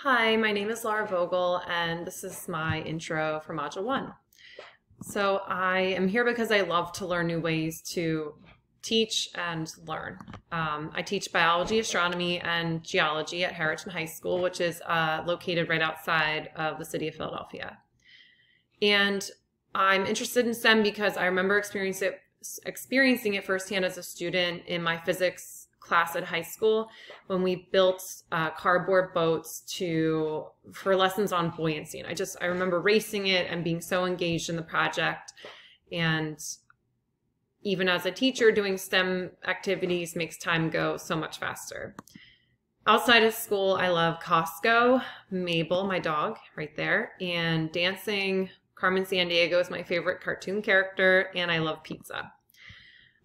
Hi, my name is Laura Vogel, and this is my intro for Module 1. So I am here because I love to learn new ways to teach and learn. I teach biology, astronomy, and geology at Harrison High School, which is located right outside of the city of Philadelphia. And I'm interested in STEM because I remember experiencing it firsthand as a student in my physics class at high school when we built cardboard boats for lessons on buoyancy. And I remember racing it and being so engaged in the project. And even as a teacher, doing STEM activities makes time go so much faster. Outside of school, I love Costco, Mabel, my dog, right there, and dancing. Carmen Sandiego is my favorite cartoon character, and I love pizza.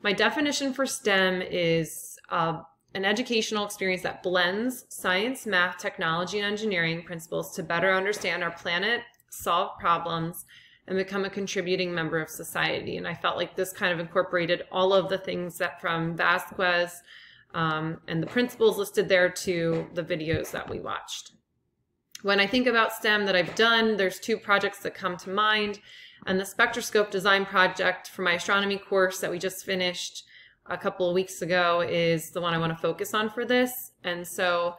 My definition for STEM is an educational experience that blends science, math, technology, and engineering principles to better understand our planet, solve problems, and become a contributing member of society. And I felt like this kind of incorporated all of the things that from Vasquez and the principles listed there to the videos that we watched. When I think about STEM that I've done, there's two projects that come to mind. And the spectroscope design project for my astronomy course that we just finished a couple of weeks ago is the one I want to focus on for this. And so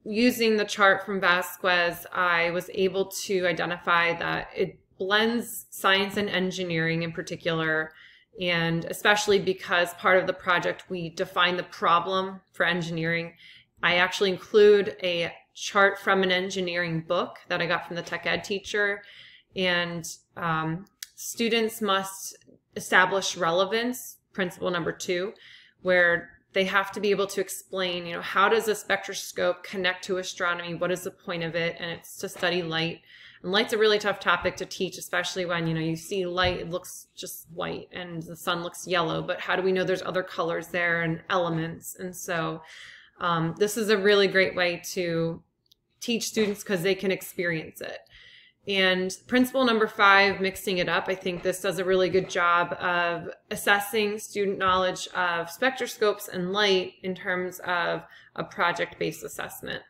using the chart from Vasquez, I was able to identify that it blends science and engineering in particular, and especially because part of the project we define the problem for engineering. I actually include a chart from an engineering book that I got from the tech ed teacher, and students must establish relevance, principle number 2, where they have to be able to explain, how does a spectroscope connect to astronomy? What is the point of it? And it's to study light. And light's a really tough topic to teach, especially when, you see light, it looks just white and the sun looks yellow, but how do we know there's other colors there and elements? And so this is a really great way to teach students because they can experience it. And principle number 5, mixing it up, I think this does a really good job of assessing student knowledge of spectroscopes and light in terms of a project-based assessment.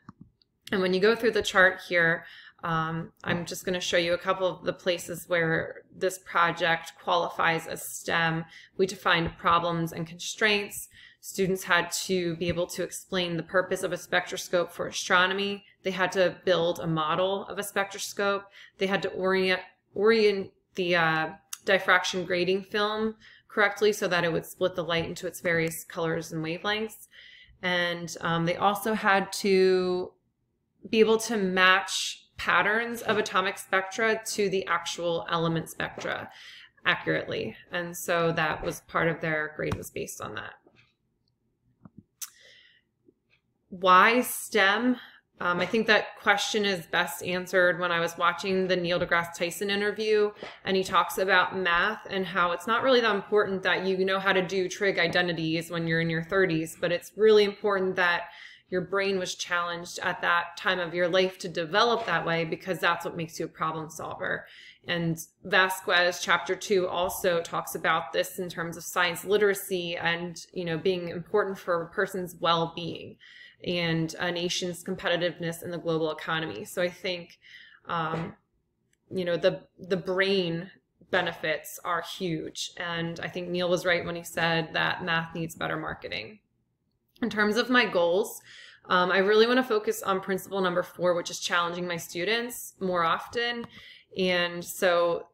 And when you go through the chart here, I'm just going to show you a couple of the places where this project qualifies as STEM. We defined problems and constraints. Students had to be able to explain the purpose of a spectroscope for astronomy. They had to build a model of a spectroscope. They had to orient the diffraction grating film correctly so that it would split the light into its various colors and wavelengths. And they also had to be able to match patterns of atomic spectra to the actual element spectra accurately. And so that was part of their grade, was based on that. Why STEM? I think that question is best answered when I was watching the Neil deGrasse Tyson interview, and he talks about math and how it's not really that important that you know how to do trig identities when you're in your 30s, but it's really important that your brain was challenged at that time of your life to develop that way, because that's what makes you a problem solver. And Vasquez chapter 2 also talks about this in terms of science literacy and, being important for a person's well-being and a nation's competitiveness in the global economy. So I think, the brain benefits are huge. And I think Neil was right when he said that math needs better marketing. In terms of my goals, I really want to focus on principle number 4, which is challenging my students more often. And so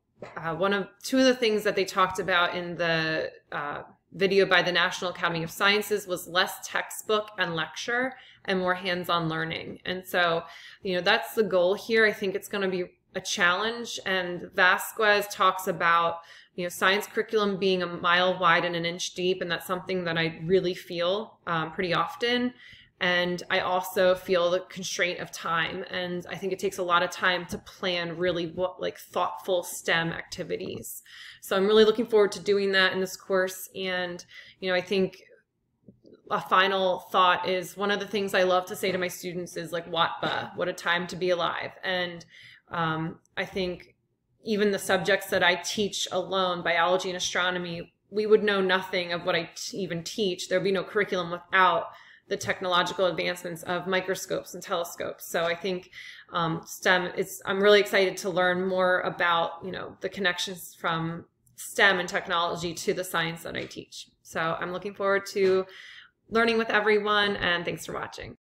two of the things that they talked about in the video by the National Academy of Sciences was less textbook and lecture and more hands-on learning. And so, that's the goal here. I think it's going to be a challenge. And Vasquez talks about, science curriculum being a mile wide and an inch deep. And that's something that I really feel pretty often. And I also feel the constraint of time. And I think it takes a lot of time to plan really thoughtful STEM activities. So I'm really looking forward to doing that in this course. And, I think a final thought is one of the things I love to say to my students is WATBA, what a time to be alive. And I think even the subjects that I teach alone, biology and astronomy, we would know nothing of what I even teach. There'd be no curriculum without the technological advancements of microscopes and telescopes. So I think STEM I'm really excited to learn more about, the connections from STEM and technology to the science that I teach. So I'm looking forward to learning with everyone, and thanks for watching.